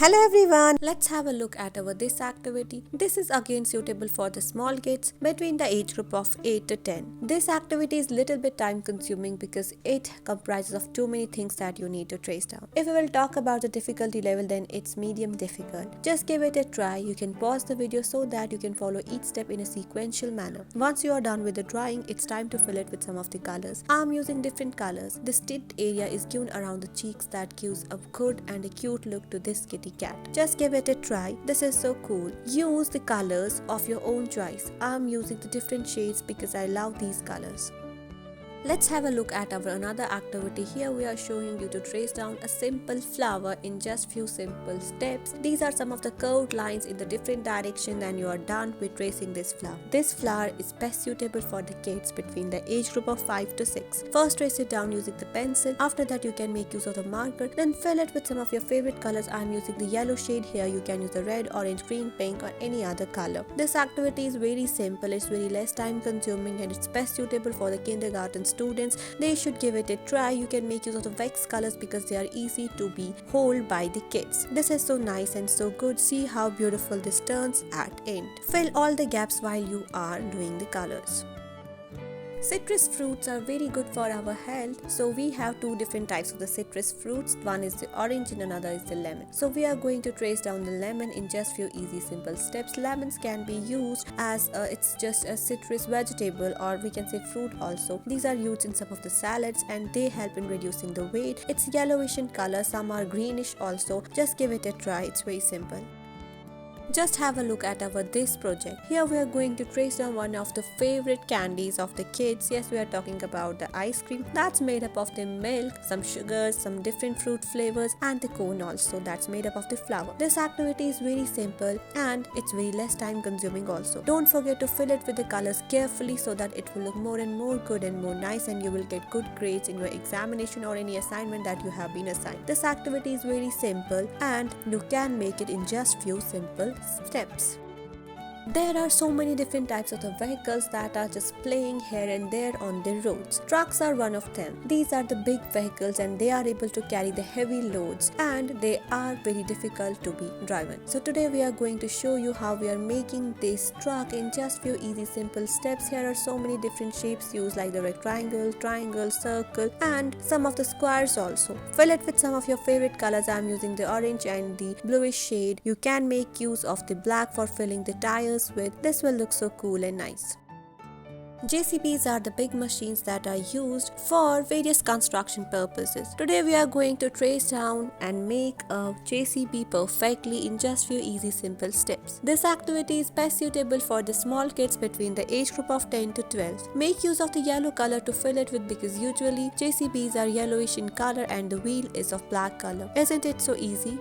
Hello everyone, let's have a look at our this activity. This is again suitable for the small kids between the age group of 8 to 10. This activity is little bit time consuming because it comprises of too many things that you need to trace down. If we will talk about the difficulty level, then it's medium difficult. Just give it a try. You can pause the video so that you can follow each step in a sequential manner. Once you are done with the drawing, it's time to fill it with some of the colors. I'm using different colors. This tipped area is given around the cheeks that gives a good and a cute look to this kitty cat. Just give it a try. This is so cool. Use the colors of your own choice. I'm using the different shades because I love these colors. Let's have a look at our another activity. Here we are showing you to trace down a simple flower in just few simple steps. These are some of the curved lines in the different direction and you are done with tracing this flower. This flower is best suitable for the kids between the age group of 5 to 6. First trace it down using the pencil. After that you can make use of the marker. Then fill it with some of your favorite colors. I am using the yellow shade here. You can use the red, orange, green, pink or any other color. This activity is very simple. It's very less time consuming and it's best suitable for the kindergarten students. They should give it a try. You can make use of the wax colors because they are easy to be held by the kids. This is so nice and so good. See how beautiful this turns at end. Fill all the gaps while you are doing the colors. Citrus fruits are very good for our health. So we have two different types of the citrus fruits. One is the orange and another is the lemon. So we are going to trace down the lemon in just few easy simple steps. Lemons can be used as it's just a citrus vegetable or we can say fruit also. These are used in some of the salads and they help in reducing the weight. It's yellowish in color. Some are greenish also. Just give it a try. It's very simple. Just have a look at our this project. Here we are going to trace down one of the favorite candies of the kids. Yes, we are talking about the ice cream that's made up of the milk, some sugars, some different fruit flavors and the cone also that's made up of the flour. This activity is very simple and it's very less time consuming also. Don't forget to fill it with the colors carefully so that it will look more and more good and more nice and you will get good grades in your examination or any assignment that you have been assigned. This activity is very simple and you can make it in just few simple steps. There are so many different types of the vehicles that are just playing here and there on the roads. Trucks are one of them. These are the big vehicles and they are able to carry the heavy loads and they are very difficult to be driven. So today we are going to show you how we are making this truck in just few easy simple steps. Here are so many different shapes used like the rectangle, triangle, circle and some of the squares also. Fill it with some of your favorite colors. I am using the orange and the bluish shade. You can make use of the black for filling the tires with. This will look so cool and nice. JCBs are the big machines that are used for various construction purposes. Today we are going to trace down and make a JCB perfectly in just few easy simple steps. This activity is best suitable for the small kids between the age group of 10 to 12. Make use of the yellow color to fill it with because usually JCBs are yellowish in color and the wheel is of black color. Isn't it so easy?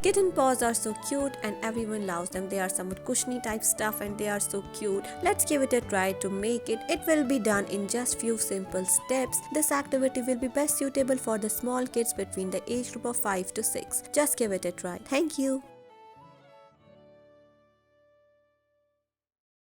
Kitten paws are so cute and everyone loves them. They are somewhat cushiony type stuff and they are so cute. Let's give it a try to make it. It will be done in just few simple steps. This activity will be best suitable for the small kids between the age group of 5 to 6. Just give it a try. Thank you.